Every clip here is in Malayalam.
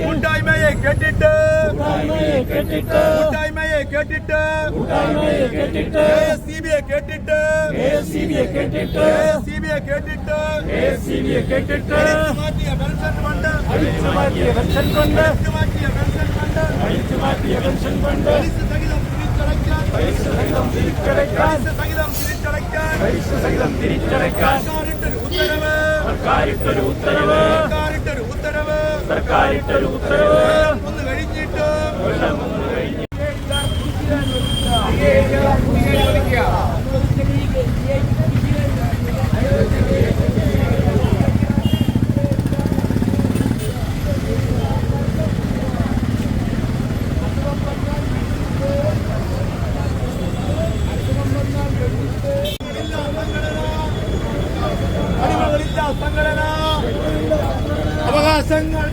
கூட்டாய்மையை கேட்டுட்டு சிபிஐ கேட்டுட்டு மாற்றிய பென்ஷன் ஃபண்ட் സർക്കാരിട്ടൊരു ഉത്തരവ് ഒന്ന് കഴിഞ്ഞിട്ട് സംഘടന അവകാശങ്ങൾ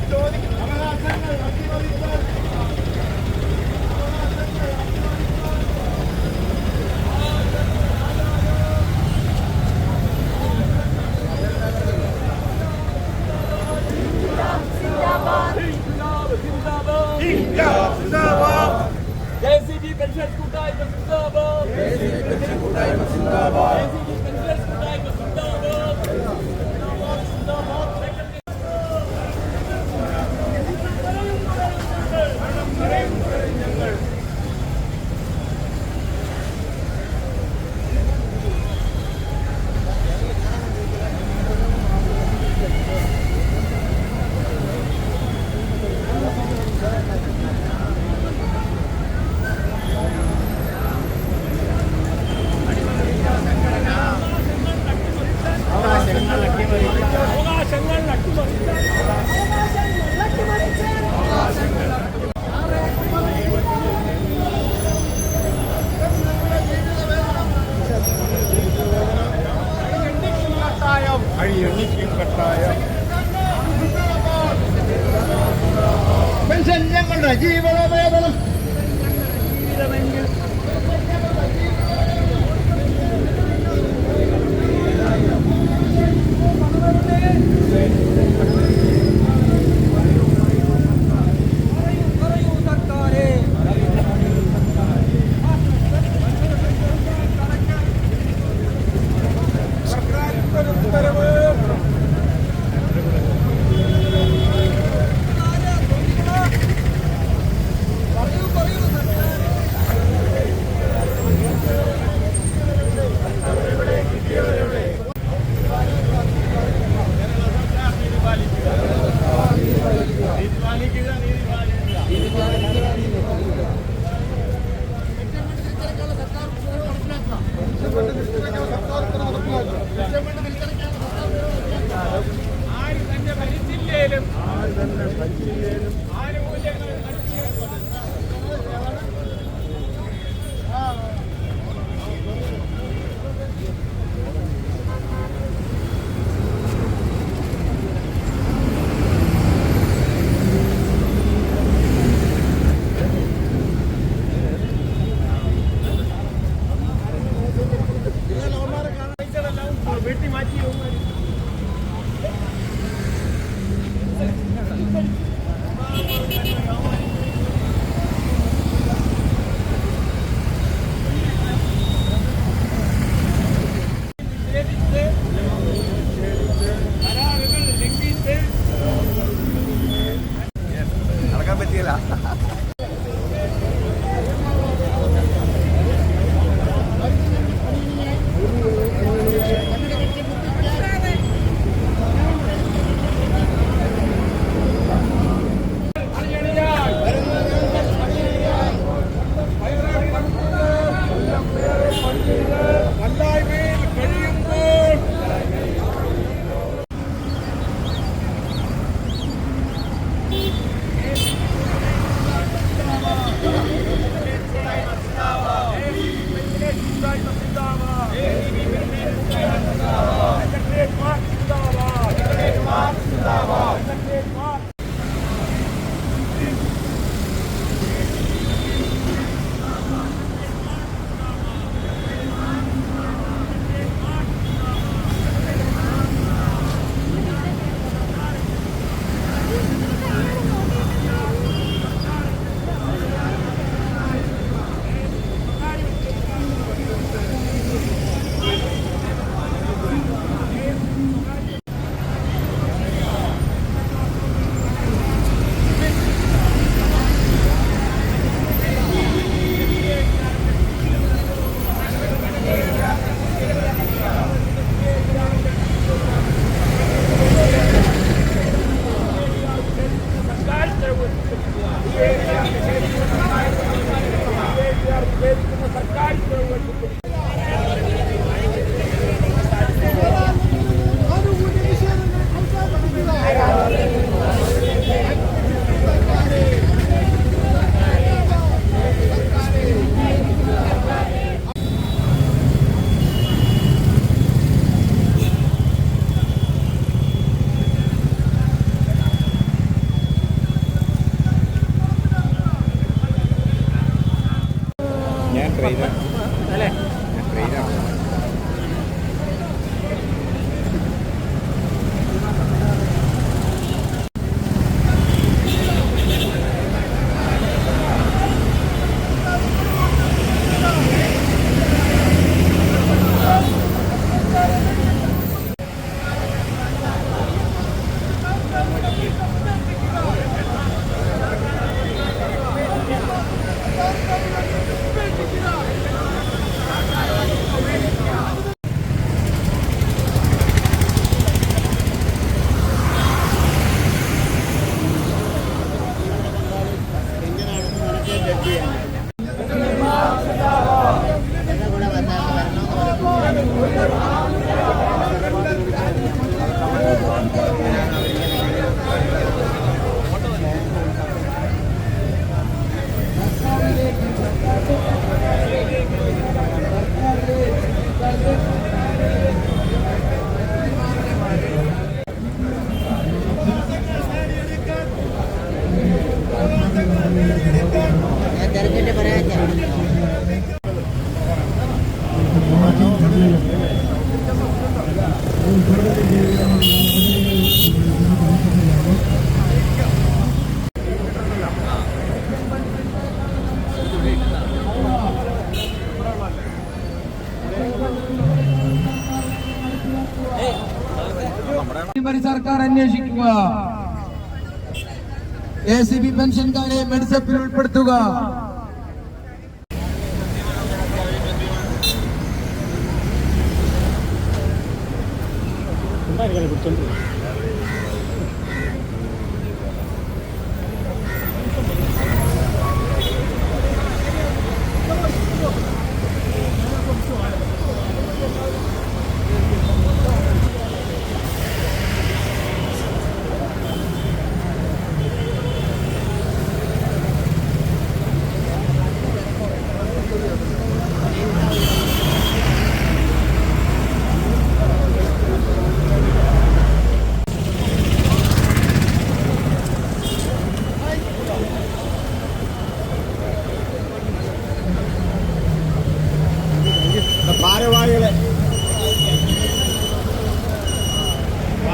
പെൻഷൻ ഞങ്ങളുടെ ജീവനോപായം സർക്കാർ അന്വേഷിക്കുക. ACB പെൻഷൻകാരെ മെഡിസപ്പിൽ ഉൾപ്പെടുത്തുക.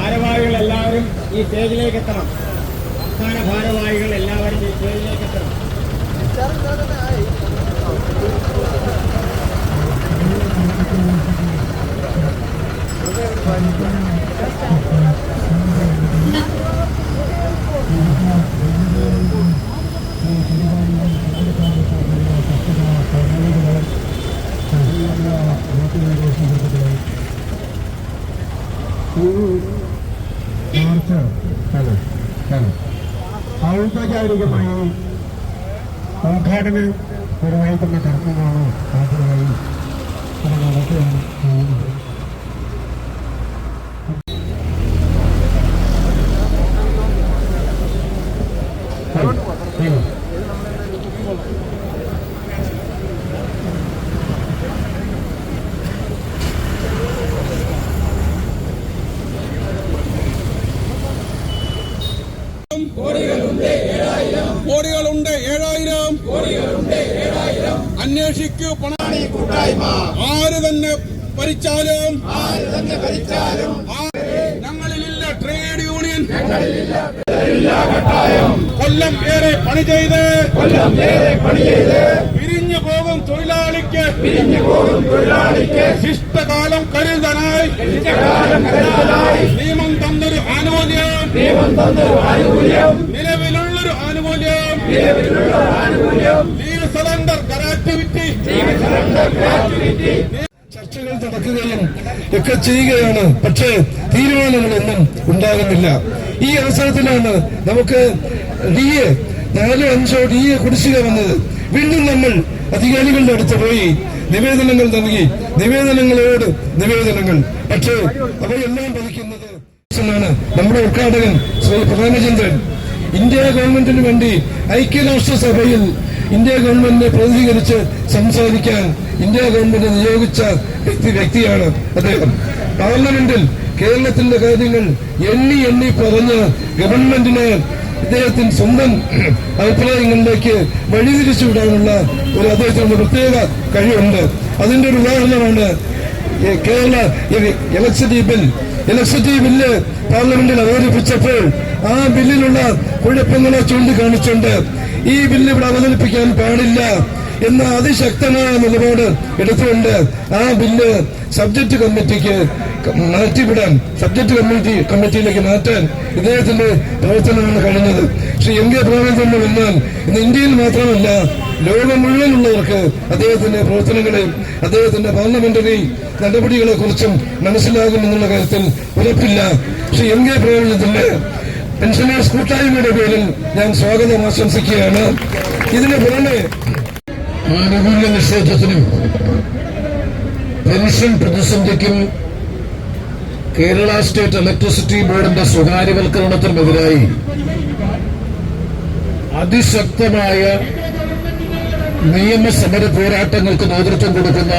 ഭാരവാഹികൾ എല്ലാവരും ഈ സ്റ്റേജിലേക്ക് എത്തണം. സംസ്ഥാന ഭാരവാഹികൾ എല്ലാവരും ഈ സ്റ്റേജിലേക്ക് എത്തണം. ഔപചാരികമായി ഉദ്ഘാടനം നിർവഹിക്കുന്ന കർമ്മമാണ് ആദ്യമായി നടക്കുകയാണ് ചെയ്യുന്നത്. അന്വേഷിക്കൂ പണാണി കൂട്ടായ്മ. ആര് തന്നെ ഭരിച്ചാലും ഞങ്ങളിലില്ല ട്രേഡ് യൂണിയൻ. കൊല്ലം ഏറെ പണി ചെയ്ത് പിരിഞ്ഞു പോകും തൊഴിലാളിക്ക് ശിഷ്ടകാലം കരുതനായി നിയമം തന്നൊരു ആനുകൂല്യം, നിലവിലുള്ളൊരു ആനുകൂല്യം, ലീവ് സറണ്ടർ ഗ്രാറ്റുവിറ്റി ചർച്ചകൾ നടക്കുകയും ഒക്കെ ചെയ്യുകയാണ്. പക്ഷേ തീരുമാനങ്ങളൊന്നും ഉണ്ടാകുന്നില്ല. ഈ അവസരത്തിലാണ് നമുക്ക് DA 4-5 DA കുടിശ്ശിക വന്നത്. വീണ്ടും നമ്മൾ അധികാരികളുടെ അടുത്ത് പോയി നിവേദനങ്ങൾ നൽകി, നിവേദനങ്ങൾ. പക്ഷേ അവയെല്ലാം പതിക്കുന്നത് നമ്മുടെ ഉദ്ഘാടകൻ ശ്രീ പ്രധാനചന്ദ്രൻ ഇന്ത്യ ഗവൺമെന്റിന് വേണ്ടി ഐക്യരാഷ്ട്രസഭയിൽ ഇന്ത്യ ഗവൺമെന്റിനെ പ്രതിനിധീകരിച്ച് സംസാരിക്കാൻ ഇന്ത്യ ഗവൺമെന്റ് നിയോഗിച്ച വ്യക്തിയാണ് അദ്ദേഹം. പാർലമെന്റിൽ കേരളത്തിന്റെ കാര്യങ്ങൾ എണ്ണി പറഞ്ഞ് ഗവൺമെന്റിനെ ഇദ്ദേഹത്തിന് സ്വന്തം അഭിപ്രായങ്ങളിലേക്ക് വഴിതിരിച്ചുവിടാനുള്ള അദ്ദേഹത്തിന് പ്രത്യേക കഴിവുണ്ട്. അതിന്റെ ഒരു ഉദാഹരണമാണ് കേരള ഇലക്ട്രിസിറ്റി ബില്ല് പാർലമെന്റിൽ അവതരിപ്പിച്ചപ്പോൾ ആ ബില്ലിലുള്ള കുഴപ്പങ്ങളെ ചൂണ്ടിക്കാണിച്ചുകൊണ്ട് ഈ ബില്ല് ഇവിടെ അവതരിപ്പിക്കാൻ പാടില്ല എന്ന അതിശക്തമായ നിലപാട് എടുത്തുകൊണ്ട് ആ ബില്ല് സബ്ജക്ട് കമ്മിറ്റിക്ക് കമ്മിറ്റിയിലേക്ക് മാറ്റാൻ ഇദ്ദേഹത്തിന്റെ പ്രവർത്തനമാണ് കഴിഞ്ഞത്. ശ്രീ MK പ്രേമചന്ദ്രൻ വന്നാൽ ഇന്ന് ഇന്ത്യയിൽ മാത്രമല്ല ലോകം മുഴുവനുള്ളവർക്ക് അദ്ദേഹത്തിന്റെ പ്രവർത്തനങ്ങളെയും അദ്ദേഹത്തിന്റെ പാർലമെന്ററി നടപടികളെ കുറിച്ചും മനസ്സിലാകുമെന്നുള്ള കാര്യത്തിൽ ഉറപ്പില്ല. ശ്രീ MK പ്രേമചന്ദ്രന്റെ പെൻഷനേഴ്സ് കൂട്ടായ്മയുടെ പേരിൽ ഞാൻ സ്വാഗതം ആശംസിക്കുകയാണ്. ഇതിന് പുറമെ ആനുകൂല്യ നിഷേധത്തിനും പെൻഷൻ പ്രതിസന്ധിക്കും കേരള സ്റ്റേറ്റ് ഇലക്ട്രിസിറ്റി ബോർഡിന്റെ സ്വകാര്യവൽക്കരണത്തിനുമെതിരായി അതിശക്തമായ നിയമസമര പോരാട്ടങ്ങൾക്ക് നേതൃത്വം കൊടുക്കുന്ന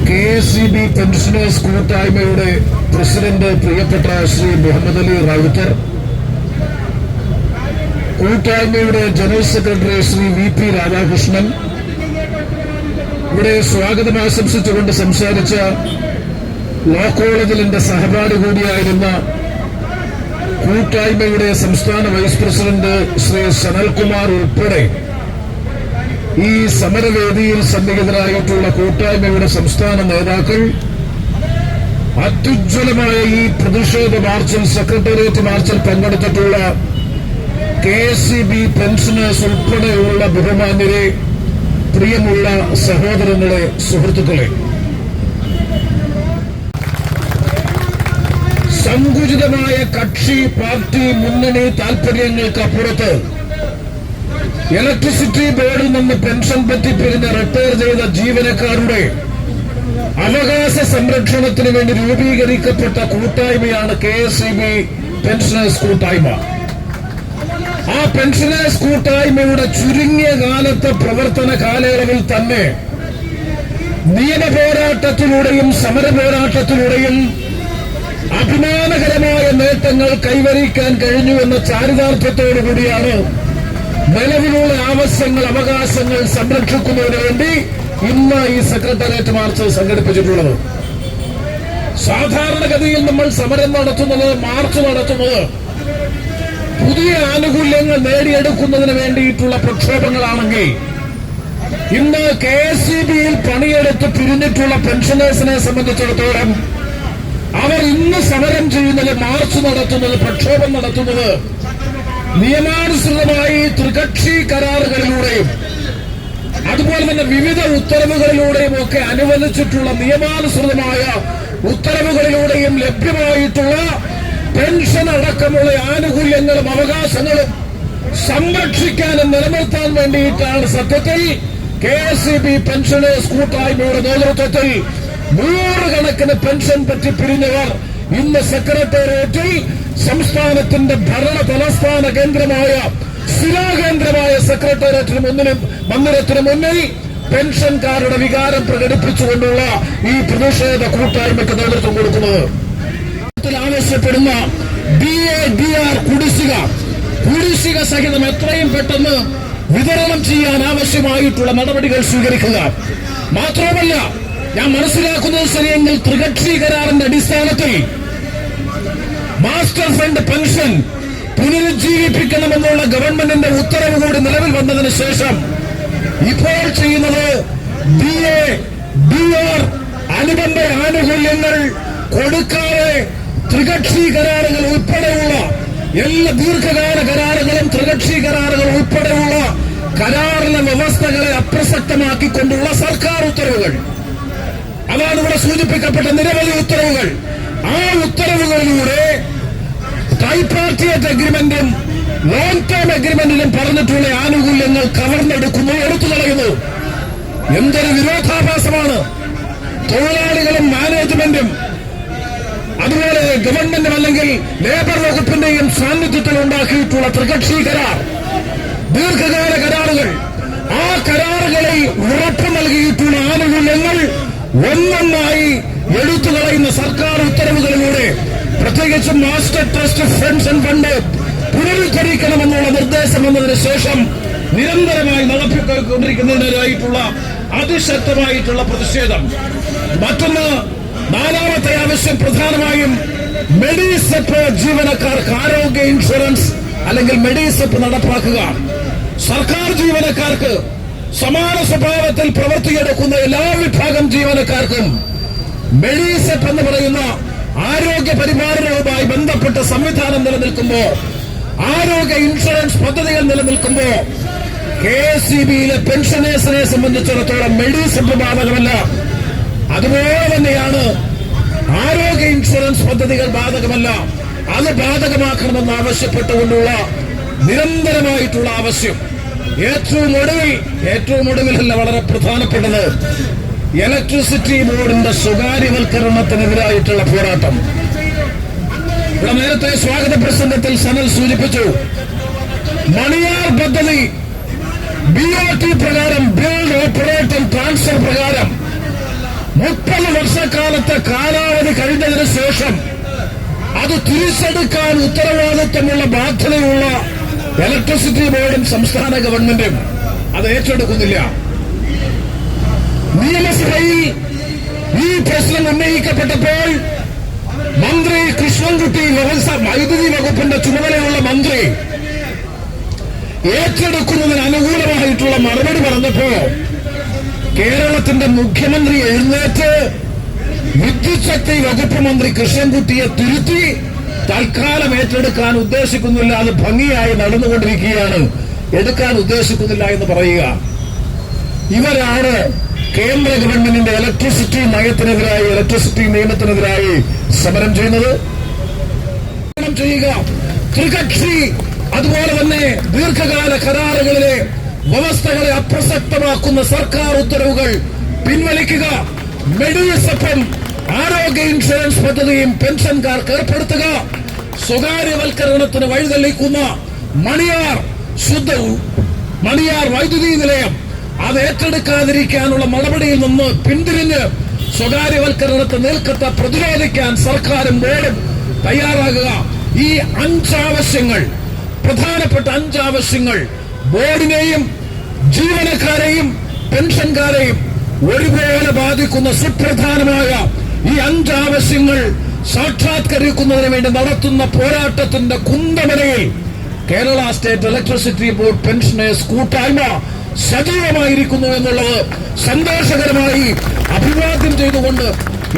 KSEB പെൻഷനേഴ്സ് കൂട്ടായ്മയുടെ പ്രസിഡന്റ് പ്രിയപ്പെട്ട ശ്രീ മുഹമ്മദ് അലി റാവുത്തർ, കൂട്ടായ്മയുടെ general secretary Shri VP Radhakrishnan, ഇവിടെ സ്വാഗതം ആശംസിച്ചുകൊണ്ട് സംസാരിച്ച ലോ കോളേജിൽ എന്റെ സഹപാഠി കൂടിയായിരുന്ന കൂട്ടായ്മയുടെ സംസ്ഥാന വൈസ് പ്രസിഡന്റ് ശ്രീ സനൽകുമാർ ഉൾപ്പെടെ ഈ സമരവേദിയിൽ സന്നിഹിതരായിട്ടുള്ള കൂട്ടായ്മയുടെ സംസ്ഥാന നേതാക്കൾ അത്യുജ്വലമായ ഈ പ്രതിഷേധ മാർച്ചിൽ, സെക്രട്ടേറിയറ്റ് മാർച്ചിൽ പങ്കെടുത്തിട്ടുള്ള KSEB പെൻഷനേഴ്സ് ഉൾപ്പെടെയുള്ള ബഹുമാന്യരെ, പ്രിയമുള്ള സഹോദരങ്ങളെ, സുഹൃത്തുക്കളെ, സങ്കുചിതമായ കക്ഷി പാർട്ടി മുന്നണി താൽപര്യങ്ങൾക്കപ്പുറത്ത് ഇലക്ട്രിസിറ്റി ബോർഡിൽ നിന്ന് പെൻഷൻ പറ്റി പിരിഞ്ഞ് റിട്ടയർ ചെയ്ത ജീവനക്കാരുടെ അവകാശ സംരക്ഷണത്തിന് വേണ്ടി രൂപീകരിക്കപ്പെട്ട കൂട്ടായ്മയാണ് KSEB പെൻഷനേഴ്സ് കൂട്ടായ്മ. ആ പെൻഷനേഴ്സ് കൂട്ടായ്മയുടെ ചുരുങ്ങിയ കാലത്തെ പ്രവർത്തന കാലയളവിൽ തന്നെ നിയമ പോരാട്ടത്തിലൂടെയും സമര പോരാട്ടത്തിലൂടെയും അഭിമാനകരമായ നേട്ടങ്ങൾ കൈവരിക്കാൻ കഴിഞ്ഞു എന്ന ചാരിതാർത്ഥ്യത്തോടുകൂടിയാണ് നിലവിലുള്ള ആവശ്യങ്ങൾ, അവകാശങ്ങൾ സംരക്ഷിക്കുന്നതിന് വേണ്ടി ഇന്ന് ഈ സെക്രട്ടേറിയറ്റ് മാർച്ച് സംഘടിപ്പിച്ചിട്ടുള്ളത്. സാധാരണഗതിയിൽ നമ്മൾ സമരം നടത്തുന്നത്, മാർച്ച് നടത്തുന്നത് പുതിയ ആനുകൂല്യങ്ങൾ നേടിയെടുക്കുന്നതിന് വേണ്ടിയിട്ടുള്ള പ്രക്ഷോഭങ്ങളാണെങ്കിൽ ഇന്ന് KSEBയിൽ പണിയെടുത്ത് പിരിഞ്ഞിട്ടുള്ള പെൻഷനേഴ്സിനെ സംബന്ധിച്ചിടത്തോളം അവർ ഇന്ന് സമരം ചെയ്യുന്നത്, മാർച്ച് നടത്തുന്നത്, പ്രക്ഷോഭം നടത്തുന്നത് നിയമാനുസൃതമായി ത്രികക്ഷി കരാറുകളിലൂടെയും അതുപോലെ തന്നെ വിവിധ ഉത്തരവുകളിലൂടെയും ഒക്കെ അനുവദിച്ചിട്ടുള്ള നിയമാനുസൃതമായ ഉത്തരവുകളിലൂടെയും ലഭ്യമായിട്ടുള്ള പെൻഷൻ അടക്കമുള്ള ആനുകൂല്യങ്ങളും അവകാശങ്ങളും സംരക്ഷിക്കാനും നിലനിർത്താൻ വേണ്ടിയിട്ടാണ് സത്യത്തിൽ KSEB പെൻഷനേഴ്സ് കൂട്ടായ്മയുടെ നേതൃത്വത്തിൽ നൂറുകണക്കിന് പെൻഷൻ പറ്റി പിരിഞ്ഞവർ ഇന്ന് സെക്രട്ടേറിയറ്റിൽ സംസ്ഥാനത്തിന്റെ ഭരണ തലസ്ഥാന കേന്ദ്രമായ സ്ഥിരാകേന്ദ്രമായ സെക്രട്ടേറിയറ്റിന് മന്ദിരത്തിന് മുന്നിൽ പെൻഷൻകാരുടെ വികാരം പ്രകടിപ്പിച്ചുകൊണ്ടുള്ള ഈ പ്രതിഷേധ കൂട്ടായ്മയ്ക്ക് നേതൃത്വം കൊടുക്കുന്നത്. ആവശ്യപ്പെടുന്ന DA, DR കുടിശ്ശിക സഹിതം എത്രയും പെട്ടെന്ന് വിതരണം ചെയ്യാൻ ആവശ്യമായിട്ടുള്ള നടപടികൾ സ്വീകരിക്കുക. മാത്രമല്ല, ഞാൻ മനസ്സിലാക്കുന്നത് ശരിയെങ്കിൽ ത്രികക്ഷി കരാറിന്റെ അടിസ്ഥാനത്തിൽ മാസ്റ്റർ ഫണ്ട് പെൻഷൻ പുനരുജ്ജീവിപ്പിക്കണമെന്നുള്ള ഗവൺമെന്റിന്റെ ഉത്തരവ് കൂടി നിലവിൽ വന്നതിന് ശേഷം ഇപ്പോൾ ചെയ്യുന്നത് DA, DR അനുബന്ധ ആനുകൂല്യങ്ങൾ കൊടുക്കാതെ ത്രികക്ഷി കരാറുകൾ ഉൾപ്പെടെയുള്ള എല്ലാ ദീർഘകാല കരാറുകളും ത്രികക്ഷി കരാറുകൾ ഉൾപ്പെടെയുള്ള കരാറിലെ വ്യവസ്ഥകളെ അപ്രസക്തമാക്കിക്കൊണ്ടുള്ള സർക്കാർ ഉത്തരവുകൾ, അതാണ് ഇവിടെ സൂചിപ്പിക്കപ്പെട്ട നിരവധി ഉത്തരവുകൾ. ആ ഉത്തരവുകളിലൂടെ ട്രൈപാർട്ടിയേറ്റ് അഗ്രിമെന്റും ലോങ് ടേം അഗ്രിമെന്റിലും പറഞ്ഞിട്ടുള്ള ആനുകൂല്യങ്ങൾ കവർന്നെടുക്കുന്നു, എടുത്തു കളയുന്നു. എന്തൊരു വിരോധാഭാസമാണ്! തൊഴിലാളികളും മാനേജ്മെന്റും അതുപോലെ ഗവൺമെന്റും അല്ലെങ്കിൽ ലേബർ വകുപ്പിന്റെയും സാന്നിധ്യത്തിൽ ഉണ്ടാക്കിയിട്ടുള്ള ത്രികക്ഷി കരാർ, ദീർഘകാല കരാറുകൾ, ആ കരാറുകളിൽ ഉറപ്പു നൽകിയിട്ടുള്ള ആനുകൂല്യങ്ങൾ ഒന്നൊന്നായി എടുത്തു കളയുന്ന സർക്കാർ ഉത്തരവുകളിലൂടെ പ്രത്യേകിച്ചും മാസ്റ്റർ ട്രസ്റ്റ് പെൻഷൻ ഫണ്ട് പുനരുദ്ധരിക്കണമെന്നുള്ള നിർദ്ദേശം വന്നതിന് ശേഷം നിരന്തരമായി നടപ്പിക്കൊണ്ടിരിക്കുന്നതിനായിട്ടുള്ള അതിശക്തമായിട്ടുള്ള പ്രതിഷേധം. മറ്റൊന്ന്, നാലാമത്തെ ആവശ്യം പ്രധാനമായും മെഡിസെപ്പ് ജീവനക്കാർക്ക് ആരോഗ്യ ഇൻഷുറൻസ് അല്ലെങ്കിൽ മെഡിസെപ്പ് നടപ്പാക്കുക. സർക്കാർ ജീവനക്കാർക്ക് സമാന സ്വഭാവത്തിൽ പ്രവർത്തിയെടുക്കുന്ന എല്ലാ വിഭാഗം ജീവനക്കാർക്കും മെഡിസെപ്പ് എന്ന് പറയുന്ന ആരോഗ്യ പരിപാലനവുമായി ബന്ധപ്പെട്ട സംവിധാനം നിലനിൽക്കുമ്പോ, ആരോഗ്യ ഇൻഷുറൻസ് പദ്ധതികൾ നിലനിൽക്കുമ്പോ KSEBയിലെ പെൻഷനേഴ്സിനെ സംബന്ധിച്ചിടത്തോളം മെഡിസെപ്പ് ബാധകമല്ല. അതുപോലെ തന്നെയാണ് ആരോഗ്യ ഇൻഷുറൻസ് പദ്ധതികൾ ബാധകമല്ല. അത് ബാധകമാക്കണമെന്ന് ആവശ്യപ്പെട്ടുകൊണ്ടുള്ള നിരന്തരമായിട്ടുള്ള ആവശ്യം. ഏറ്റവും ഒടുവിലല്ല, വളരെ പ്രധാനപ്പെട്ടത് ഇലക്ട്രിസിറ്റി ബോർഡിന്റെ സ്വകാര്യവൽക്കരണത്തിനെതിരായിട്ടുള്ള പോരാട്ടം. ഇവിടെ നേരത്തെ സ്വാഗത പ്രസംഗത്തിൽ സനൽ സൂചിപ്പിച്ചു, മണിയാർ പദ്ധതി BOT പ്രകാരം, ബിൽഡ് ഓപ്പറേറ്റ് ആൻഡ് ട്രാൻസ്ഫർ പ്രകാരം 30 വർഷക്കാലത്തെ കാലാവധി കഴിഞ്ഞതിന് ശേഷം അത് തിരിച്ചെടുക്കാൻ ഉത്തരവാദിത്വമുള്ള ബാധ്യതയുള്ള ഇലക്ട്രിസിറ്റി ബോർഡും സംസ്ഥാന ഗവൺമെന്റും അത് ഏറ്റെടുക്കുന്നില്ല. നിയമസഭയിൽ ഈ പ്രശ്നം ഉന്നയിക്കപ്പെട്ടപ്പോൾ മന്ത്രി കൃഷ്ണൻകുട്ടി, വൈദ്യുതി വകുപ്പിന്റെ ചുമതലയുള്ള മന്ത്രി, ഏറ്റെടുക്കുന്നതിന് അനുകൂലമായിട്ടുള്ള മറുപടി പറഞ്ഞപ്പോ കേരളത്തിന്റെ മുഖ്യമന്ത്രി എഴുന്നേറ്റ് വിദ്യുത് ശക്തി വകുപ്പ് മന്ത്രി കൃഷ്ണൻകുട്ടിയെ തിരുത്തി തൽക്കാലം ഏറ്റെടുക്കാൻ ഉദ്ദേശിക്കുന്നില്ല, അത് ഭംഗിയായി നടന്നുകൊണ്ടിരിക്കുകയാണ്, എടുക്കാൻ ഉദ്ദേശിക്കുന്നില്ല എന്ന് പറയുക. ഇവരാണ് കേന്ദ്ര ഗവൺമെന്റിന്റെ ഇലക്ട്രിസിറ്റി നയത്തിനെതിരായി, ഇലക്ട്രിസിറ്റി നിയമത്തിനെതിരായി സമരം ചെയ്യുന്നത്. ത്രികക്ഷി അതുപോലെ തന്നെ ദീർഘകാല കരാറുകളിലെ വ്യവസ്ഥകളെ അപ്രസക്തമാക്കുന്ന സർക്കാർ ഉത്തരവുകൾ പിൻവലിക്കുക. മെഡിസെപ്പും ആരോഗ്യ ഇൻഷുറൻസ് പദ്ധതിയും പെൻഷൻകാർക്ക് ഏർപ്പെടുത്തുക. സ്വകാര്യവൽക്കരണത്തിന് വഴിതെളിക്കുന്ന മണിയാർ വൈദ്യുതി നിലയം അത് ഏറ്റെടുക്കാതിരിക്കാനുള്ള നടപടിയിൽ നിന്ന് പിന്തിരിഞ്ഞ് സ്വകാര്യവൽക്കരണത്തെ നിൽക്കത്തെ പ്രതിരോധിക്കാൻ സർക്കാരും ബോർഡും തയ്യാറാകുക. ഈ 5 ആവശ്യങ്ങൾ, പ്രധാനപ്പെട്ട 5 ആവശ്യങ്ങൾ ബോർഡിനെയും ജീവനക്കാരെയും പെൻഷൻകാരെയും ഒരുപോലെ ബാധിക്കുന്ന സുപ്രധാനമായ ഈ 5 ആവശ്യങ്ങൾ സാക്ഷാത്കരിക്കുന്നതിന് വേണ്ടി നടത്തുന്ന പോരാട്ടത്തിന്റെ കുന്തമനയിൽ Kerala state electricity board pensioners കൂട്ടായ്മ സജീവമായിരിക്കുന്നു എന്നുള്ളത് സന്തോഷകരമായി അഭിവാദ്യം ചെയ്തുകൊണ്ട്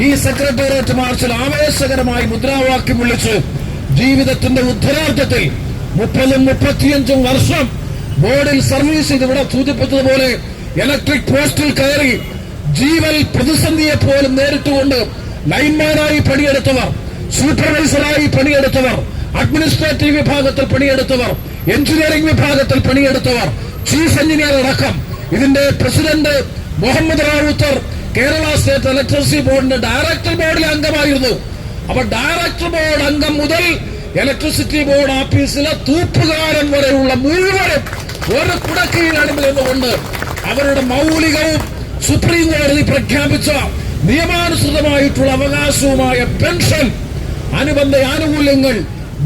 ഈ സെക്രട്ടേറിയറ്റ് മാർച്ചിൽ ആവേശകരമായി മുദ്രാവാക്യം വിളിച്ച് ജീവിതത്തിന്റെ ഉത്തരാർത്ഥത്തിൽ 30-35 വർഷം ബോർഡിൽ സർവീസ് ചെയ്ത് ഇവിടെ സൂചിപ്പിച്ചതുപോലെ ഇലക്ട്രിക് പോസ്റ്റിൽ കയറി ജീവൽ പ്രതിസന്ധിയെ പോലും നേരിട്ടുകൊണ്ട് ലൈൻമാനായി പണിയെടുത്തവർ, സൂപ്പർവൈസറായി പണിയെടുത്തവർ, അഡ്മിനിസ്ട്രേറ്റീവ് വിഭാഗത്തിൽ പണിയെടുത്തവർ, എഞ്ചിനീയറിംഗ് വിഭാഗത്തിൽ പണിയെടുത്തവർ, ചീഫ് എഞ്ചിനീയർ അടക്കം ഇതിന്റെ president Muhammad Rawther Kerala state electricity ബോർഡിന്റെ ഡയറക്ടർ ബോർഡിലെ അംഗമായിരുന്നു. അപ്പൊ ഡയറക്ടർ ബോർഡ് അംഗം മുതൽ ഇലക്ട്രിസിറ്റി ബോർഡ് ഓഫീസിലെ തൂപ്പുകാരൻ വരെയുള്ള മുഴുവനും ഒരു കുടക്കീഴടമ്പിൽ നിന്നുകൊണ്ട് അവരുടെ മൗലികവും സുപ്രീം കോടതി പ്രഖ്യാപിച്ച നിയമാനുസൃതമായിട്ടുള്ള അവകാശവുമായ പെൻഷൻ, അനുബന്ധ ആനുകൂല്യങ്ങൾ,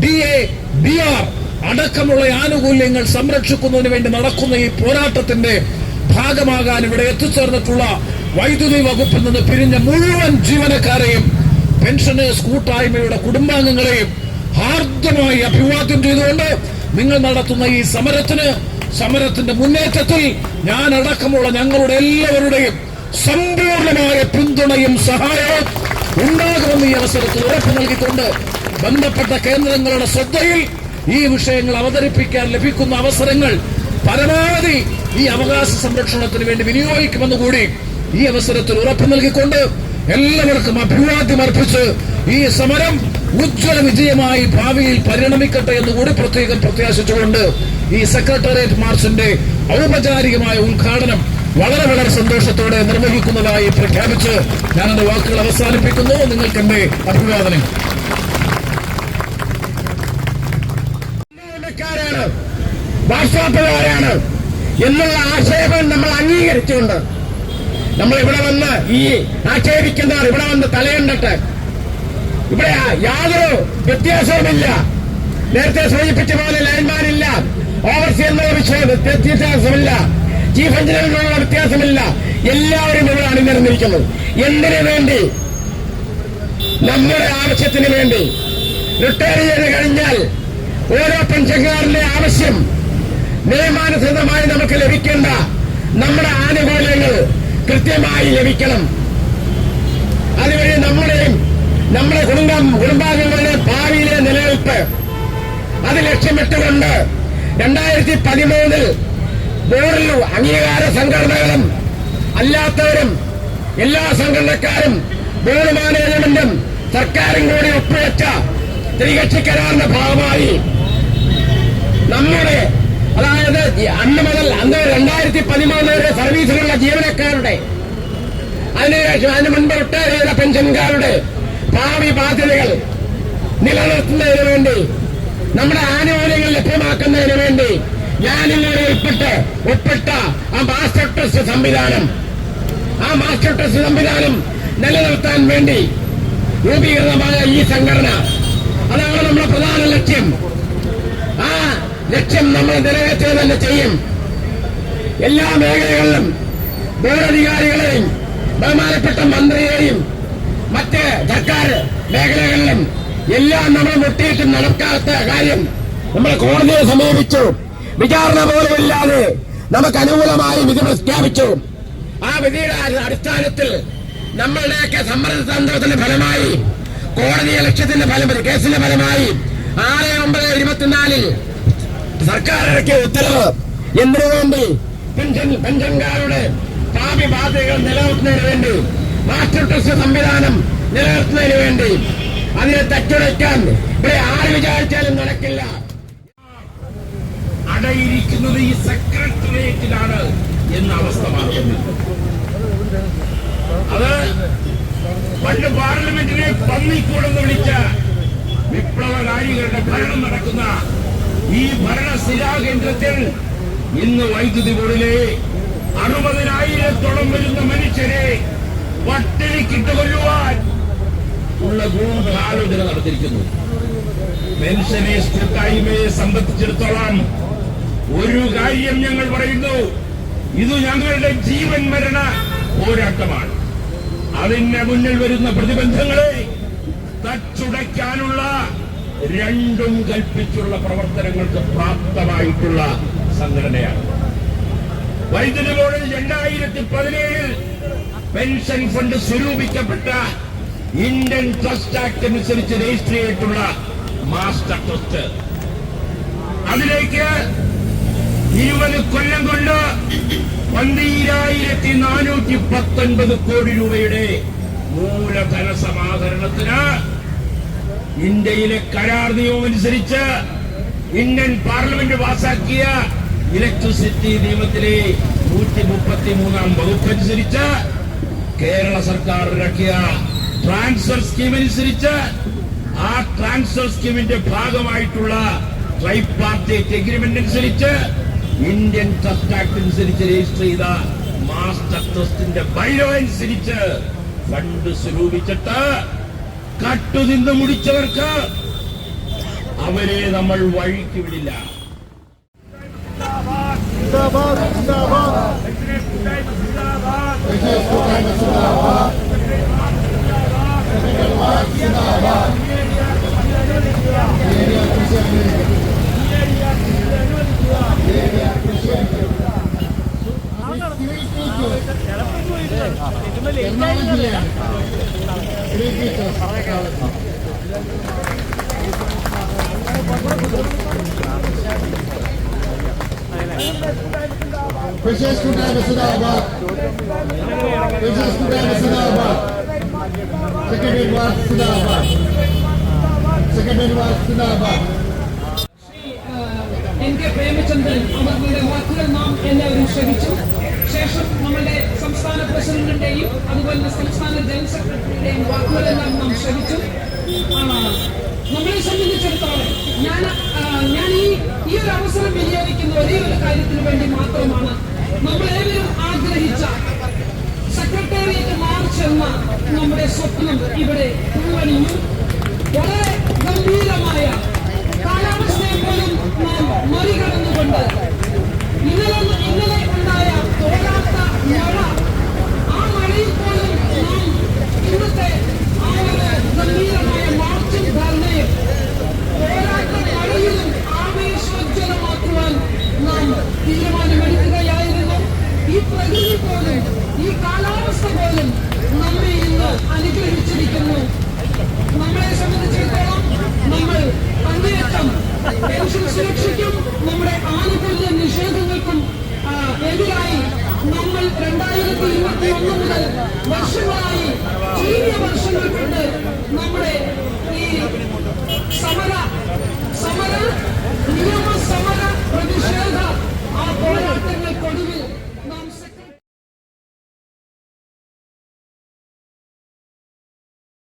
DA, DR അടക്കമുള്ള ആനുകൂല്യങ്ങൾ സംരക്ഷിക്കുന്നതിന് വേണ്ടി നടക്കുന്ന ഈ പോരാട്ടത്തിന്റെ ഭാഗമാകാൻ ഇവിടെ എത്തിച്ചേർന്നിട്ടുള്ള വൈദ്യുതി വകുപ്പിൽ നിന്ന് പിരിഞ്ഞ മുഴുവൻ ജീവനക്കാരെയും പെൻഷനേഴ്സ് കൂട്ടായ്മയുടെ കുടുംബാംഗങ്ങളെയും ഹാർദ്ദമായി അഭിവാദ്യം ചെയ്തുകൊണ്ട് നിങ്ങൾ നടത്തുന്ന ഈ സമരത്തിന്റെ മുന്നേറ്റത്തിൽ ഞാൻ അടക്കമുള്ള ഞങ്ങളുടെ എല്ലാവരുടെയും സമ്പൂർണമായ പിന്തുണയും സഹായവും ഉണ്ടാകുമെന്ന് ഈ അവസരത്തിൽ ഉറപ്പു നൽകിക്കൊണ്ട് ബന്ധപ്പെട്ട കേന്ദ്രങ്ങളുടെ ശ്രദ്ധയിൽ ഈ വിഷയങ്ങൾ അവതരിപ്പിക്കാൻ ലഭിക്കുന്ന അവസരങ്ങൾ പരമാവധി ഈ അവകാശ സംരക്ഷണത്തിന് വേണ്ടി വിനിയോഗിക്കുമെന്ന് കൂടി ഈ അവസരത്തിൽ ഉറപ്പു നൽകിക്കൊണ്ട് എല്ലാവർക്കും അഭിവാദ്യം അർപ്പിച്ച് ഈ സമരം ഉജ്ജ്വല വിജയമായി ഭാവിയിൽ പരിണമിക്കട്ടെ എന്നുകൂടി പ്രത്യേകം പ്രത്യാശിച്ചുകൊണ്ട് ഈ സെക്രട്ടേറിയറ്റ് മാർച്ചിന്റെ ഔപചാരികമായ ഉദ്ഘാടനം വളരെ വളരെ സന്തോഷത്തോടെ നിർവഹിക്കുന്നതായി പ്രഖ്യാപിച്ച് ഞാൻ എന്റെ വാക്കുകൾ അവസാനിപ്പിക്കുന്നു. നിങ്ങൾക്ക് എന്റെ അഭിവാദനം. വാട്സാപ്പുകാരാണ് എന്നുള്ള ആക്ഷേപം നമ്മൾ അംഗീകരിച്ചുകൊണ്ട് നമ്മൾ ഇവിടെ വന്ന് ഈ ആക്ഷേപിക്കുന്നവർ ഇവിടെ വന്ന് തലയുണ്ടിട്ട് ഇവിടെ യാതൊരു വ്യത്യാസവുമില്ല. നേരത്തെ സൂചിപ്പിച്ച പോലെ ലൈൻമാനില്ല, ഓവർസിയറിനുള്ള വ്യത്യാസമില്ല, ചീഫ് എഞ്ചിനീയറിനുള്ള വ്യത്യാസമില്ല. എല്ലാവരും ഇവിടെ അണിനിരന്നിരിക്കുന്നത് എന്തിനു വേണ്ടി? നമ്മുടെ ആവശ്യത്തിന് വേണ്ടി. റിട്ടയർ ചെയ്ത് കഴിഞ്ഞാൽ ഓരോ പെൻഷൻകാരന്റെ ആവശ്യം നിയമാനുസൃതമായി നമുക്ക് ലഭിക്കേണ്ട നമ്മുടെ ആനുകൂല്യങ്ങൾ കൃത്യമായി ലഭിക്കണം. അതുവഴി നമ്മുടെ കുടുംബാംഗങ്ങളുടെ ഭാവിയിലെ നിലനിൽപ്പ് അത് ലക്ഷ്യമിട്ടുകൊണ്ട് 2013 ബോർഡിൽ അംഗീകാര സംഘടനകളും അല്ലാത്തവരും എല്ലാ സംഘടനക്കാരും ബോർഡ് മാനേജ്മെന്റും സർക്കാരും കൂടി ഒപ്പുവെച്ച ത്രികക്ഷി കരാറിന്റെ ഭാഗമായി നമ്മുടെ അതായത് അന്ന് 2013 വരെ സർവീസിലുള്ള ജീവനക്കാരുടെ അതിനുശേഷം അതിന് മുൻപ് റിട്ടയർ ചെയ്ത പെൻഷൻകാരുടെ ഭാവി ബാധ്യതകൾ നിലനിർത്തുന്നതിന് വേണ്ടി നമ്മുടെ ആനുകൂല്യങ്ങൾ ലഭ്യമാക്കുന്നതിന് വേണ്ടി ഞാനിങ്ങനെ ഒപ്പിട്ട ആ മാസ്റ്റർ ട്രസ്റ്റ് സംവിധാനം നിലനിർത്താൻ വേണ്ടി രൂപീകൃതമായ ഈ സംഘടന അതാണ് നമ്മുടെ പ്രധാന ലക്ഷ്യം. ആ ലക്ഷ്യം നമ്മൾ നിറവേറ്റുക തന്നെ ചെയ്യും. എല്ലാ മേഖലകളിലും ബോർഡ് അധികാരികളെയും ബഹുമാനപ്പെട്ട മന്ത്രിയെയും മറ്റ് സർക്കാർ മേഖലകളിലും എല്ലാം നമ്മൾ മുട്ടിയിട്ട് നടക്കാത്ത കാര്യം നമ്മൾ കോടതിയെ സമീപിച്ചു. വിചാരണ പോലുമില്ലാതെ നമുക്ക് അനുകൂലമായി വിധി പ്രഖ്യാപിച്ചു. ആ വിധിയുടെ അടിസ്ഥാനത്തിൽ നമ്മളുടെയൊക്കെ സമ്മർദ്ദതന്ത്രത്തിന്റെ ഫലമായി കോടതി ലക്ഷ്യത്തിന്റെ കേസിന്റെ ഫലമായി 6/9/24 സർക്കാർ ഇറക്കിയ ഉത്തരവ് എന്തിനു വേണ്ടി? പെൻഷൻകാരുടെ ഭാവി ബാധ്യതകൾ നിലനിർത്തുന്നതിന് വേണ്ടി, മാസ്റ്റർ ട്രസ്റ്റ് സംവിധാനം നിലനിർത്തുന്നതിന് വേണ്ടി. അതിനെ തച്ചുടയ്ക്കാൻ ഇവിടെ ആര് വിചാരിച്ചാലും നടക്കില്ല. അടയിരിക്കുന്നത് ഈ സെക്രട്ടേറിയറ്റിലാണ് എന്ന അവസ്ഥ മാറുന്നു. അത് പണ്ട് പാർലമെന്റിനെ പന്നിക്കൂടെന്ന് വിളിച്ച വിപ്ലവകാരികളുടെ ഭരണം നടക്കുന്ന ഈ ഭരണസ്ഥിരാകേന്ദ്രത്തിൽ ഇന്ന് വൈദ്യുതി ബോർഡിലെ 60,000-ഓളം വരുന്ന മനുഷ്യരെ പട്ടിണിക്കിട്ട് കൊല്ലുവാൻ ഉള്ള ഗൂഢാലോചന നടത്തിയിരിക്കുന്നു. പെൻഷനേഴ്സ് കൂട്ടായ്മയെ സംബന്ധിച്ചിടത്തോളം ഒരു കാര്യം ഞങ്ങൾ പറയുന്നു, ഇത് ഞങ്ങളുടെ ജീവൻ മരണ പോരാട്ടമാണ്. അതിന്റെ മുന്നിൽ വരുന്ന പ്രതിബന്ധങ്ങളെ തച്ചുടയ്ക്കാനുള്ള രണ്ടും കൽപ്പിച്ചുള്ള പ്രവർത്തനങ്ങൾക്ക് പ്രാപ്തമായിട്ടുള്ള സംഘടനയാണ് വൈദ്യുതി ബോർഡിൽ. 2017 പെൻഷൻ ഫണ്ട് സ്വരൂപിക്കപ്പെട്ട ഇന്ത്യൻ ട്രസ്റ്റ് ആക്ട് അനുസരിച്ച് രജിസ്റ്റർ ചെയ്തിട്ടുള്ള മാസ്റ്റർ ട്രസ്റ്റ്, അതിലേക്ക് 20 കൊല്ലം കൊണ്ട് 12,419 കോടി രൂപയുടെ മൂലധന സമാഹരണത്തിന് ഇന്ത്യയിലെ കരാർ നിയമം അനുസരിച്ച് ഇന്ത്യൻ പാർലമെന്റ് പാസാക്കിയ ഇലക്ട്രിസിറ്റി നിയമത്തിലെ 133-ാം വകുപ്പ് അനുസരിച്ച് കേരള സർക്കാർ ഇറക്കിയ ട്രാൻസ്ഫർ സ്കീം അനുസരിച്ച് ആ ട്രാൻസ്ഫർ സ്കീമിന്റെ ഭാഗമായിട്ടുള്ള ട്രൈപാർട്ടൈറ്റ് എഗ്രിമെന്റ് അനുസരിച്ച് ഇന്ത്യൻ ട്രസ്റ്റ് ആക്ട് അനുസരിച്ച് രജിസ്റ്റർ ചെയ്ത മാസ്റ്റർ ട്രസ്റ്റിന്റെ ബൈലോ അനുസരിച്ച് ഫണ്ട് സ്വരൂപിച്ചിട്ട് കട്ടുതിന്ന് മുടിച്ചവർക്ക് അവരെ നമ്മൾ വഴിക്ക് വിടില്ല. Precious Kudai Basudabad. Precious Kudai Basudabad. Secretary Ward Sudabad. Secretary Ward Sudabad. NK Premachandran അവരുടെ വാക്കുകൾ നാം എല്ലാവരും ശ്രമിച്ചു. ശേഷം നമ്മുടെ സംസ്ഥാന പ്രസിഡന്റിന്റെയും അതുപോലെ സംസ്ഥാന ജനറൽ സെക്രട്ടറിയുടെയും വാക്കുകളെല്ലാം നാം ശ്രമിച്ചു. നമ്മളെ സംബന്ധിച്ചിടത്തോളം ഞാൻ ഈ ഒരു അവസരം വിനിയോഗിക്കുന്ന ഒരേ ഒരു കാര്യത്തിന് വേണ്ടി മാത്രമാണ്. നമ്മളേവരും ആഗ്രഹിച്ച സെക്രട്ടേറിയറ്റ് മാർച്ച് എന്ന നമ്മുടെ സ്വപ്നം ഇവിടെ പൂവണിഞ്ഞു. വളരെ ഗംഭീരമായ